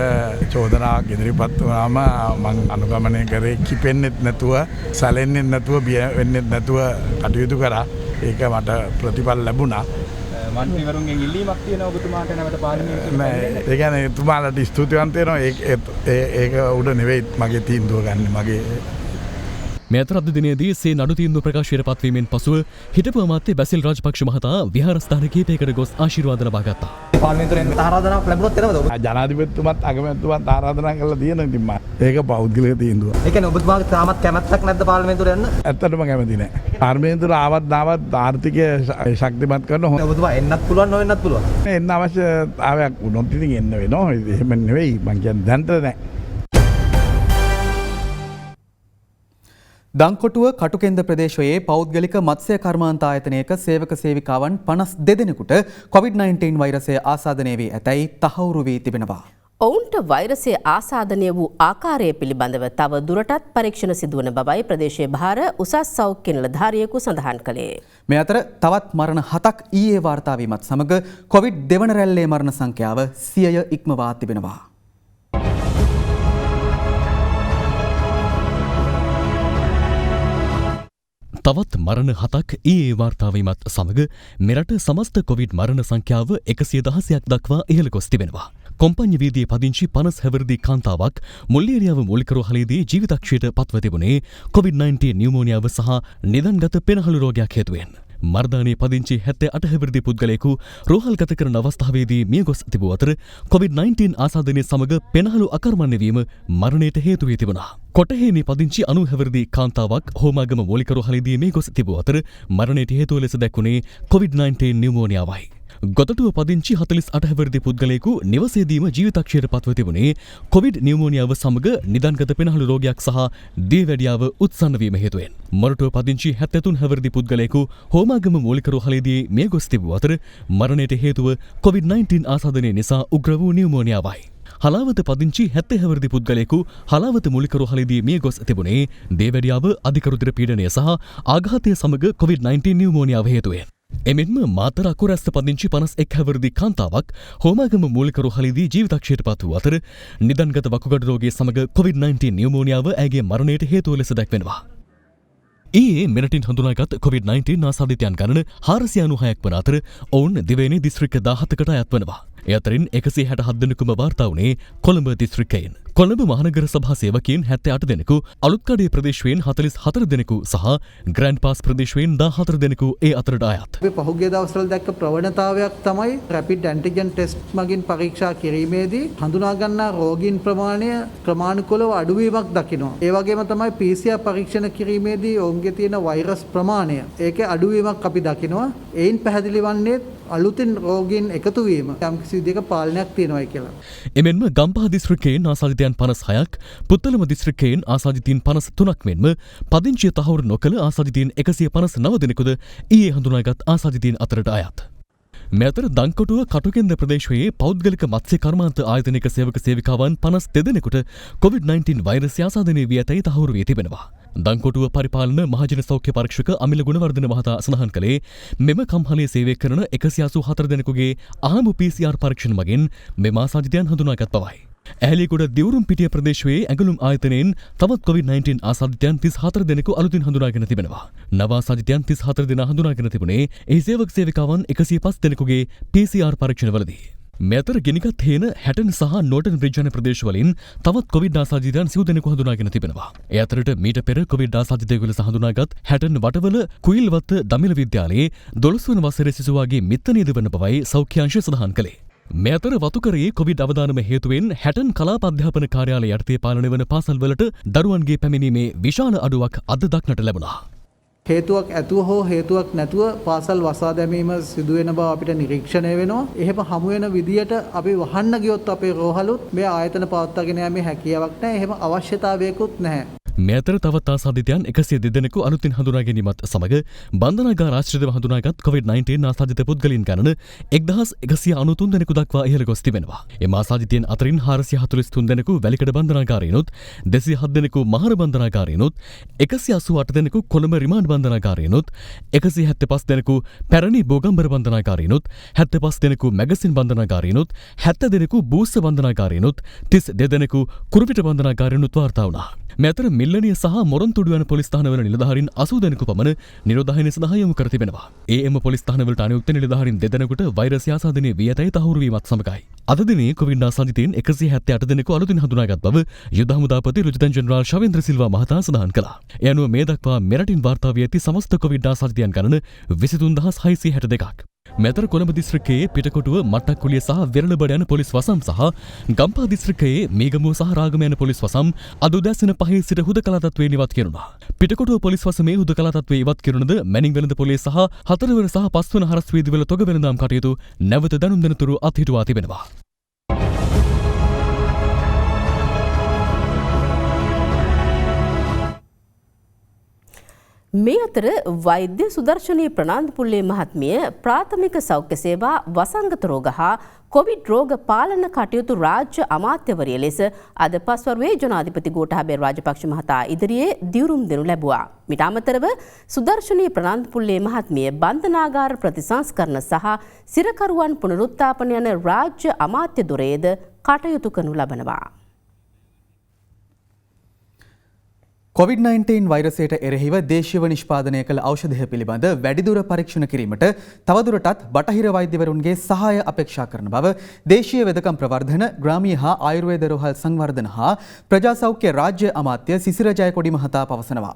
චෝදනාවක් ඉදිරිපත් වුණාම මම අනුගමනය කරේ කිපෙන්නෙත් නැතුව, සැලෙන්නෙත් නැතුව, බිය වෙන්නෙත් නැතුව කටයුතු කරා. ඒක මට ප්‍රතිඵල ලැබුණා. මන්ත්‍රීවරුන්ගෙන් ඉල්ලීමක් තියෙනවා ඔබතුමාට නැවත පාර්ලිමේන්තුවට නෑ, ඒ කියන්නේ එතුමාලට ස්තුතිවන්ත වෙනවා. ඒක උඩ නෙවෙයි මගේ තීන්දුව ගන්න. මගේ මේ අතර අද දිනේදී සේ නඩු තීන්දුව ප්‍රකාශයට පත්වීමෙන් පසුව හිටපු අමාත්‍ය බැසිල් රාජපක්ෂ මහතා විහාරස්ථාන කිහිපයකට ගොස් ආශිර්වාද ලබා ගත්තා. පාර්ලිමේන්තුවෙන් ආරාධනාවක් ලැබුණොත් එනවද ඔබ? ජනාධිපතිතුමත් අගමැතිතුමත් ආරාධනා කරලා තියෙන ඉතින් මම. ඒක පෞද්ගලික තීන්දුව. ඒ කියන්නේ ඔබතුමාගේ තාමත් කැමැත්තක් නැද්ද පාර්ලිමේන්තුවට යන්න? ඇත්තටම කැමති නෑ. පාර්ලිමේන්තුවට ආවත් ආර්ථිකය ශක්තිමත් කරන ඔබතුමා එන්නත් පුළුවන් නොවෙන්නත් පුළුවන්. එන්න අවශ්‍යතාවයක් වුණොත් ඉතින් එන්න වෙනවා. එහෙම නෙවෙයි මං කියන්නේ දැනට නෑ. දංකොටුව කටුකෙන්ද ප්‍රදේශයේ පෞද්ගලික මත්ස්‍ය කර්මාන්ත ආයතනයක සේවක සේවිකාවන් 52 දෙනෙකුට COVID-19 වෛරසය ආසාදනය වී ඇතැයි තහවුරු වී තිබෙනවා. ඔවුන්ට වෛරසය ආසාදනය වූ ආකාරය පිළිබඳව තව දුරටත් පරීක්ෂණ සිදුවන බවයි ප්‍රදේශයේ භාර උසස් සෞඛ්‍ය නිලධාරියෙකු සඳහන් කළේ. මේ අතර තවත් මරණ 7ක් ඊයේ වාර්තා වීමත් සමග කොවිඩ් දෙවන රැල්ලේ මරණ සංඛ්‍යාව 100 ඉක්මවා තිබෙනවා. තවත් මරණ 7ක් ඊයේ වාර්තා වීමත් සමග මෙරට සමස්ත කොවිඩ් මරණ සංඛ්‍යාව 116ක් දක්වා ඉහළ ගොස් තිබෙනවා. කොම්පඤ්ඤ වීදියේ පදිංචි 50 හැවිරිදි කාන්තාවක් මුල්ලියරියාව මූලික රෝහලේදී ජීවිතක්ෂයට පත්ව තිබුණේ COVID-19 නියුමෝනියාව සහ නිදන්ගත පෙනහළු රෝගයක් හේතුවෙන්. මර්ධානයේ පදිංචි 78 හැවිරිදි පුද්ගලයෙකු රෝහල්ගත කරන අවස්ථාවේදී මිය ගොස් තිබූ අතර COVID-19 ආසාදනය සමග පෙනහළු අකර්මණ්‍ය වීම මරණයට හේතු වී තිබුණා. කොටහේනි පදිංචි 90 හැවිරිදි කාන්තාවක් හෝමාගම මූලික රෝහලේදී මිය ගොස් තිබූ අතර මරණයට හේතුව ලෙස දැක්වුණේ COVID-19 නියුමෝනියාවයි. ගොතටුව පදිංචි 48 හැවිරිදි පුද්ගලයෙකු නිවසේදීම ජීවිතක්ෂයට පත්ව තිබුණේ කොවිඩ් නියුමෝනියාව සමග නිදන්ගත පෙනහළු රෝගයක් සහ දියවැඩියාව උත්සන්න වීම හේතුවෙන්. මොරටුව පදිංචි 73 හැවිරිදි පුද්ගලයෙකු හෝමාගම මූලික රෝහලේදී මිය ගොස් තිබූ අතර මරණයට හේතුව COVID-19 ආසාදනය නිසා උග්‍ර වූ නියුමෝනියාවයි. හලාවත පදිංචි 70 හැවිරිදි පුද්ගලයෙකු හලාවත මූලික රෝහලේදී මිය ගොස් තිබුණේ දියවැඩියාව අධික රුධිර පීඩනය සහ ආඝාතය සමග COVID-19 නියුමෝනියාව හේතුවෙන්. එමෙන්ම මාතර අකුරැස්ත පදිංචි 51 හැවිරිදි කාන්තාවක් හෝමාගම මූලික රෝහලේදී ජීවිතක්ෂයට පත් වූ අතර නිදන්ගත වකුගඩු රෝගය සමග COVID-19 නියුමෝනියාව ඇගේ මරණයට හේතුව ලෙස දැක්වෙනවා. ඊයේ මෙරටින් හඳුනාගත් COVID-19 ආසාදිතයන් ගණන 496ක් වන අතර ඔවුන් දිවයිනේ දිස්ත්‍රික්ක 17කට අයත් වනවා. ඒ අතරින් 167 දෙනෙකුම වාර්තා වුණේ කොළඹ දිස්ත්‍රික්කයෙන්. කොළඹ මහනගර සභා සේවකයන් 78 දෙනෙකු, අලුත්කඩේ ප්‍රදේශයෙන් 44 දෙනෙකු සහ ග්‍රෑන්ඩ් පාස් ප්‍රදේශයෙන් 14 දෙනෙකු ඒ අතරට අයත්. අපි පහුගිය දවස්වල දැක්ක ප්‍රවණතාවයක් තමයි රැපිඩ් ඇන්ටිජන් ටෙස්ට් මගින් පරීක්ෂා කිරීමේදී හඳුනා ගන්නා රෝගීන් ප්‍රමාණය ක්‍රමානුකූලව අඩුවීමක් දකිනවා. ඒ වගේම තමයි PCR පරීක්ෂණ කිරීමේදී ඔවුන්ගේ තියෙන වෛරස් ප්‍රමාණය ඒකේ අඩුවීමක් අපි දකිනවා. එයින් පැහැදිලි වන්නේ අලුතින් රෝගීන් එකතු වීම යම්කිසි විදිහක පාලනයක් තියෙනවායි කියලා. එමෙන්ම ගම්පහ දිස්ත්‍රික්කයෙන් ආසාදිතයන් 56ක්, පුත්තලම දිස්ත්‍රික්කයෙන් ආසාදිතයන් 53ක් මෙන්ම පදිංචිය තහවුරු නොකළ ආසාදිතයන් 159 දෙනෙකුද ඊයේ හඳුනාගත් ආසාදිතයන් අතරට අයත්. මේ අතර දංකොටුව කටුකෙන්ද ප්‍රදේශයේ පෞද්ගලික මත්ස්‍ය කර්මාන්ත ආයතනයක සේවක සේවිකාවන් 52 දෙනෙකුට COVID-19 වෛරසය ආසාදනය වී ඇතැයි තහවුරු වී තිබෙනවා. දංකොටුව පරිපාලන මහජන සෞඛ්‍ය පරීක්ෂක අමිල ගුණවර්ධන මහතා සඳහන් කළේ මෙම කම්හලේ සේවය කරන 184 දෙනෙකුගේ ආහඹු PCR පරීක්ෂණ මගින් මෙම ආසාදිතයන් හඳුනාගත් බවයි. ඇහැලියගොඩ දිවුරුම් පිටිය ප්‍රදේශයේ ඇඟලුම් ආයතනයෙන් තවත් COVID-19 ආසාදිතයන් 34 දෙනෙකු අලුතින් හඳුනාගෙන තිබෙනවා. නව ආසාදිතයන් 34 දෙනා හඳුනාගෙන තිබුණේ එහි සේවක සේවිකාවන් 105 දෙනෙකුගේ PCR පරීක්ෂණවලදී. මේ අතර ගිනිගත් හේන හැටන් සහ නෝටන් බ්‍රිජ් යන ප්‍රදේශවලින් තවත් කොවිඩ් ආසාදිතයන් 90 දෙනෙකු හඳුනාගෙන තිබෙනවා. ඒ අතරට මීට පෙර කොවිඩ් ආසාදිතයෙකු ලෙස හඳුනාගත් හැටන් වටවල කුයිල්වත්ත දමිළ විද්‍යාලයේ 12 වන වසරේ සිසුවාගේ මිත්තණියද වන බවයි සෞඛ්‍ය අංශය සඳහන් කළේ. මේ අතර වතුකරයේ කොවිඩ් අවදානම හේතුවෙන් හැටන් කලාප අධ්‍යාපන කාර්යාලය යටතේ පාලනය වන පාසල්වලට දරුවන්ගේ පැමිණීමේ විශාල අඩුවක් අද දක්නට ලැබුණා. හේතුවක් ඇතුව හෝ හේතුවක් නැතුව පාසල් වසා දැමීම සිදුවෙන බව අපිට නිරීක්ෂණය වෙනවා. එහෙම හමු වෙන විදියට අපි වහන්න ගියොත් අපේ රෝහලුත් මේ ආයතන පවත්වාගෙන යාමේ හැකියාවක් නැහැ. එහෙම අවශ්‍යතාවයකුත් නැහැ. මේ අතර තවත් ආසාදිතයන් 102 දෙනෙකු අලුතින් හඳුනා ගැනීමත් සමග බන්ධනාගාර ආශ්‍රිතව හඳුනාගත් COVID-19 ආසාදිත පුද්ගලයන් ගණන 1193 දෙනෙකු දක්වා ඉහළ ගොස් තිබෙනවා. එම ආසාදිතයන් අතරින් 443 දෙනෙකු වැලිකඩ බන්ධනාගාරයෙනුත්, 207 දෙනෙකු මහර බන්ධනාගාරයෙනුත්, 188 දෙනෙකු කොළඹ රිමාන්ඩ් බන්ධනාගාරයෙනුත්, 175 දෙනෙකු පැරණි බෝගම්බර බන්ධනාගාරයෙනුත්, 75 දෙනෙකු මැගසින් බන්ධනාගාරයෙනුත්, 70 දෙනෙකු බූස්ස බන්ධනාගාරයෙනුත්, 32 දෙනෙකු කුරුවිට බන්ධනාගාරයෙනුත් වාර්තා වුණා. මේ අතර මිල්ලනිය සහ මොරොන්තුඩු යන පොලිස් ස්ථානවල නිලධාරීන් 80 දෙනෙකු පමණ නිරෝධායනය සඳහා යොමු කර තිබෙනවා. AM පොලිස් ස්ථානවලට අනුයුක්ත නිලධාරීන් 2 දෙනෙකුට වෛරසය ආසාදනය වී ඇතැයි තහවුරු වීමත් සමගයි. අද දිනේ කොවිඩ් ආසාදිතයින් 178 දෙනෙකු අලුතින් හඳුනාගත් බව යුද හමුදාපති රුජිතන් ජෙනරාල් ශවේන්ද්‍ර සිල්වා මහතා සඳහන් කළා. ඒ අනුව මේ දක්වා මෙරටින් වාර්තා වී ඇති සමස්ත කොවිඩ් ආසාදිතයන් ගණන 23662ක්. මෙතර කොළඹ දිස්ත්‍රික්කයේ පිටකොටුව මට්ටක්කුලිය සහ වෙරළබඩ යන පොලිස් වසම් සහ ගම්පහ දිස්ත්‍රික්කයේ මේගමුව සහ රාගම යන පොලිස් වසම් අද උදැසන 5 සිට හුදකලා තත්ත්වයෙන් ඉවත් කෙරුණා. පිටකොටුව පොලිස් වසමේ හුදකලා තත්ත්වයේ ඉවත් කෙරුණද මැනින් වෙළඳ පොලිය සහ 4 වන සහ 5 වන හරස් වීදිවල තොග වෙළඳාම් කටයුතු නැවත දැනුම් දෙනතුරු අත්හිටුවා තිබෙනවා. මේ අතර වෛද්‍ය සුදර්ශනී ප්‍රනාන්දුපුල්ලේ මහත්මිය ප්‍රාථමික සෞඛ්‍ය සේවා වසංගත රෝග හා කොවිඩ් රෝග පාලන කටයුතු රාජ්‍ය අමාත්‍යවරිය ලෙස අද පස්වරුවේ ජනාධිපති ගෝඨාභය රාජපක්ෂ මහතා ඉදිරියේ දියුරුම් දෙනු ලැබුවා. මිට අමතරව සුදර්ශනී ප්‍රනාන්දුපුල්ලේ මහත්මිය බන්ධනාගාර ප්‍රතිසංස්කරණ සහ සිරකරුවන් පුනරුත්ථාපන යන රාජ්‍ය අමාත්‍ය දොරේද කටයුතු කරනු ලබනවා. COVID-19 වෛරසයට එරෙහිව දේශීයව නිෂ්පාදනය කළ ඖෂධය පිළිබඳ වැඩිදුර පරීක්ෂණ කිරීමට තවදුරටත් බටහිර වෛද්‍යවරුන්ගේ සහාය අපේක්ෂා කරන බව දේශීය වෙදකම් ප්‍රවර්ධන, ග්‍රාමීය හා ආයුර්වේද රෝහල් සංවර්ධන හා ප්‍රජා සෞඛ්‍ය රාජ්‍ය අමාත්‍ය සිසිර ජයකොඩි මහතා පවසනවා.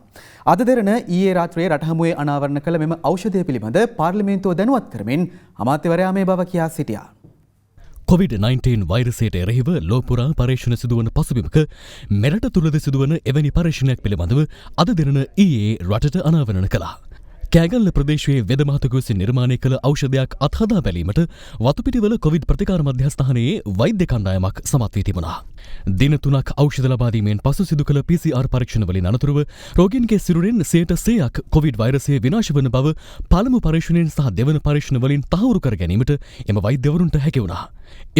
අද දෙරණ ඊයේ රාත්‍රියේ රට හමුවේ අනාවරණ කළ මෙම ඖෂධය පිළිබඳ පාර්ලිමේන්තුව දැනුවත් කරමින් අමාත්‍යවරයා මේ බව කියා සිටියා. COVID-19 වෛරසයට එරෙහිව ලෝපුරා පරීක්ෂණ සිදුවන පසුබිමක මෙරට තුළද සිදුවන එවැනි පරීක්ෂණයක් පිළිබඳව අද දෙරණ ඊයේ රටට අනාවරණ කළා. කෑගල්ල ප්‍රදේශයේ වෙද මහතෙකු විසින් නිර්මාණය කළ ඖෂධයක් අත්හදා බැලීමට වතුපිටිවල කොවිඩ් ප්‍රතිකාර මධ්‍යස්ථානයේ වෛද්‍ය කණ්ඩායමක් සමත් වී තිබුණා. දින 3ක් ඖෂධ ලබා දීමෙන් පසු සිදු කළ PCR පරීක්ෂණ වලින් අනතුරුව රෝගීන්ගේ සිරුරෙන් 100% කොවිඩ් වෛරසය විනාශ වන බව පළමු පරීක්ෂණයෙන් සහ දෙවන පරීක්ෂණ වලින් තහවුරු කර ගැනීමට එම වෛද්‍යවරුන්ට හැකි වුණා.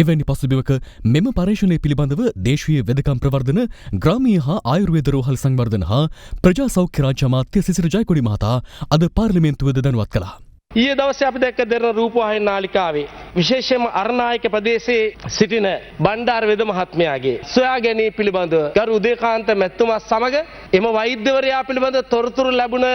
එවැනි පසුබිමක මෙම පරීක්ෂණය පිළිබඳව දේශීය වෙදකම් ප්‍රවර්ධන, ග්‍රාමීය හා ආයුර්වේද රෝහල් සංවර්ධන හා ප්‍රජා සෞඛ්‍ය රාජ්‍ය අමාත්‍ය සිසිර ජයකොඩි මහතා අද පාර්ලිමේන්තුවද දැනුවත් කළා. ඊයේ දවසේ අපි දැක්ක දෙරණ රූපවාහිනී නාලිකාවේ විශේෂයෙන්ම අරණායක ප්‍රදේශයේ සිටින බණ්ඩාර වෙද මහත්මයාගේ සොයා ගැනීම පිළිබඳව ගරු උදේකාන්ත මැතිතුමා සමග එම වෛද්‍යවරයා පිළිබඳ තොරතුරු ලැබුණ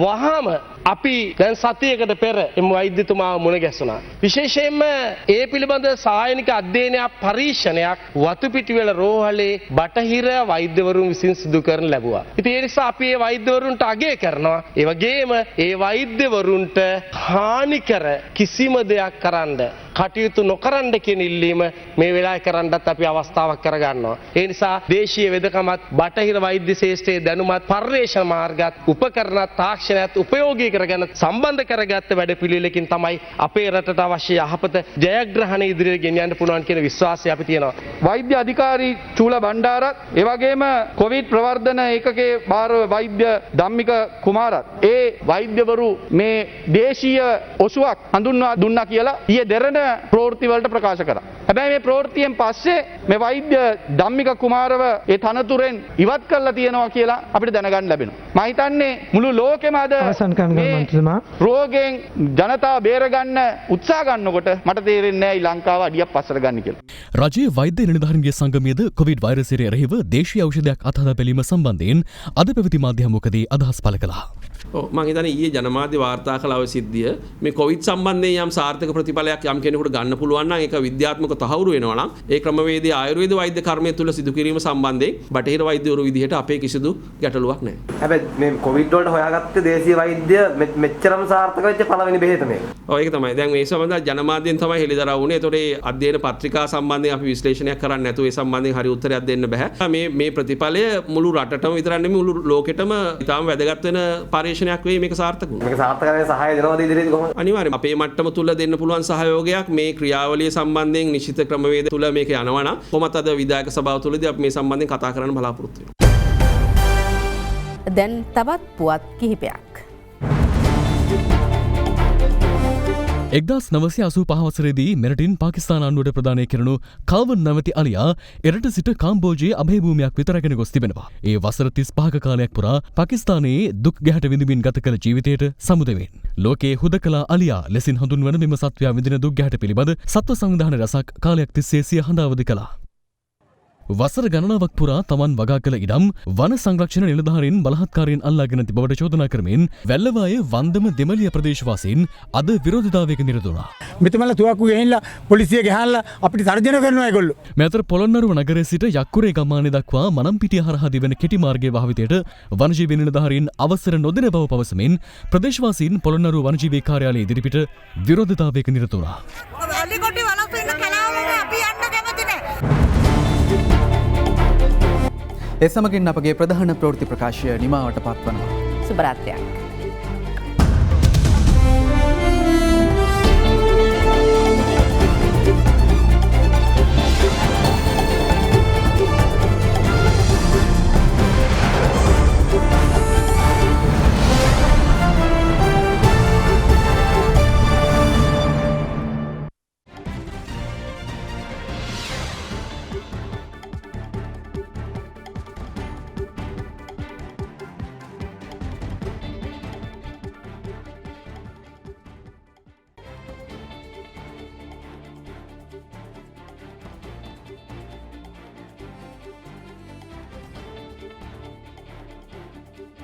වහාම අපි දැන් සතියකට පෙර එම වෛද්‍යතුමාව මුණ ගැසුණා. විශේෂයෙන්ම ඒ පිළිබඳ සායනික අධ්‍යයනයක් පරීක්ෂණයක් වතුපිටිවල රෝහලේ බටහිර වෛද්‍යවරුන් විසින් සිදු කරන ලැබුවා. ඉතින් ඒ නිසා අපි මේ වෛද්‍යවරුන්ට අගය කරනවා. ඒ වගේම ඒ වෛද්‍යවරුන්ට හානි කර කිසිම දෙයක් කරන්න කටයුතු නොකරන්න කියන ඉල්ලීම මේ වෙලාවේ කරන්නත් අපි අවස්ථාවක් කරගන්නවා. ඒ නිසා දේශීය වෙදකමත් බටහිර වෛද්‍ය ශාස්ත්‍රයේ දැනුමත් පර්යේෂණ මාර්ගات උපකරණ තාක්ෂණයත් උපයෝගී කරගෙන සම්බන්ධ කරගත්ත වැඩපිළිවෙලකින් තමයි අපේ රටට අවශ්‍ය යහපත ජයග්‍රහණය ඉදිරියට ගෙනියන්න පුළුවන් කියන විශ්වාසය අපි තියෙනවා. වෛද්‍ය අධිකාරී චූල බණ්ඩාරත් ඒ වගේම කොවිඩ් ප්‍රවර්ධන ඒකකයේ භාරව වෛද්‍ය ධම්මික කුමාරත් ඒ වෛද්‍යවරු මේ දේශීය ඔසුවක් හඳුන්වා දුන්නා කියලා ඊයේ දෙරණ ප්‍රවෘත්ති වලට ප්‍රකාශ කරා. හැබැයි මේ ප්‍රවෘත්තියෙන් පස්සේ මේ වෛද්‍ය ධම්මික කුමාරව ඒ තනතුරෙන් ඉවත් කරලා තියෙනවා කියලා අපිට දැනගන්න ලැබෙනවා. මම හිතන්නේ මුළු ලෝකෙම අද මේ රෝගයෙන් ජනතාව බේරගන්න උත්සාහ ගන්නකොට මට තේරෙන්නේ නැහැ ලංකාව අඩියක් පස්සට ගන්න කියලා. රජයේ වෛද්‍ය නිලධාරීන්ගේ සංගමයේද කොවිඩ් වෛරසයට එරෙහිව දේශීය ඖෂධයක් අත්හදා බැලීම සම්බන්ධයෙන් අද පැවති මාධ්‍යමුකදී අදහස් පළ කළා. මම හිතන්නේ ඊයේ ජනමාධ්‍ය වාර්තා කළ අවසිද්ධිය මේ කොවිඩ් සම්බන්ධයෙන් යම් සාර්ථක ප්‍රතිඵලයක් යම් කෙනෙකුට ගන්න පුළුවන් නම් ඒක විද්‍යාත්මක තහවුරු වෙනවා නම් ඒ ක්‍රමවේදයේ ආයුර්වේද වෛද්‍ය කර්මය තුළ සිදු කිරීම සම්බන්ධයෙන් බටහිර වෛද්‍යවරු විදිහට අපේ කිසිදු ගැටලුවක් නැහැ. හැබැයි මේ කොවිඩ් වලට හොයාගත්තේ දේශීය වෛද්‍ය මෙච්චරම සාර්ථක වෙච්ච පළවෙනි බෙහෙත මේක. ඔව් ඒක තමයි. දැන් මේ සම්බන්ධව ජනමාධ්‍යෙන් තමයි හෙළිදරව් වුණේ. ඒතකොට ඒ අධ්‍යයන පත්‍රිකා සම්බන්ධයෙන් අපි විශ්ලේෂණයක් කරන්නේ නැතුව ඒ සම්බන්ධයෙන් හරි උත්තරයක් දෙන්න බෑ. මේ ප්‍රතිඵලය මුළු රටටම විතරක් නෙමෙයි මුළු ලෝකෙටම ඉතාම වැදගත් වෙන පරීක්ෂණයක් වෙයි මේක සාර්ථක වුණා. මේක සාර්ථක වෙන සහාය දෙනවද ඉදිරියේදී කොහොමද? අනිවාර්යයෙන් අපේ මට්ටම තුල දෙන්න පුළුවන් සහයෝගයක් මේ ක්‍රියාවලිය සම්බන්ධයෙන් නිශ්චිත ක්‍රමවේද තුල මේක යනවා නම් කොහොමද අද විධායක සභාව තුලදී අපි මේ සම්බන්ධයෙන් කතා කරන්න බලාපොරොත්තු වෙනවා. දැන් තවත් පුවත් කිහිපයක්. 1985 වසරේදී මෙරටින් පාකිස්තාන ආණ්ඩුවට ප්‍රදානය කෙරුණු කාවන් නැමැති අලියා එරට සිට කාම්බෝජයේ අභයභූමියක් විතරගෙන ගොස් තිබෙනවා. ඒ වසර 35ක කාලයක් පුරා පාකිස්තානයේ දුක් ගැහැට විඳින්මින් ගත කළ ජීවිතයට සමුදෙමින් ලෝකයේ හුදකලා අලියා ලෙසින් හඳුන්වන මෙම සත්වයා විඳින දුක් ගැහැට පිළිබඳ සත්ව සංවිධාන රැසක් කාලයක් තිස්සේ සිය හඬ අවදි කළා. වසර ගණනාවක් පුරා තමන් වගා කළ ඉඩම් වන සංරක්ෂණ නිලධාරීන් බලහත්කාරයෙන් අල්ලාගෙන තිබ බවට චෝදනා කරමින් වැල්ලවාය වන්දම දෙමළිය ප්‍රදේශවාසීන් අද විරෝධතාවයක නිරත වුණා. මෙතමල තුවක්කු ගෙහිල්ලා පොලිසිය ගහලා අපිට තර්ජන කරනවා ඒගොල්ලෝ. මෙතර පොළොන්නරුව නගරයේ සිට යක්කුරේ ගම්මානය දක්වා මනම්පිටිය හරහා දිවෙන කෙටි මාර්ගයේ භාවිතයට වනජීවී නිලධාරීන් අවසර නොදෙන බව පවසමින් ප්‍රදේශවාසීන් පොළොන්නරුව වනජීවී කාර්යාලය ඉදිරිපිට විරෝධතාවයක නිරත වුණා. එසමගින් අපගේ ප්‍රධාන ප්‍රවෘත්ති ප්‍රකාශය නිමාවට පත්වනවා. සුබ රාත්‍රියක්.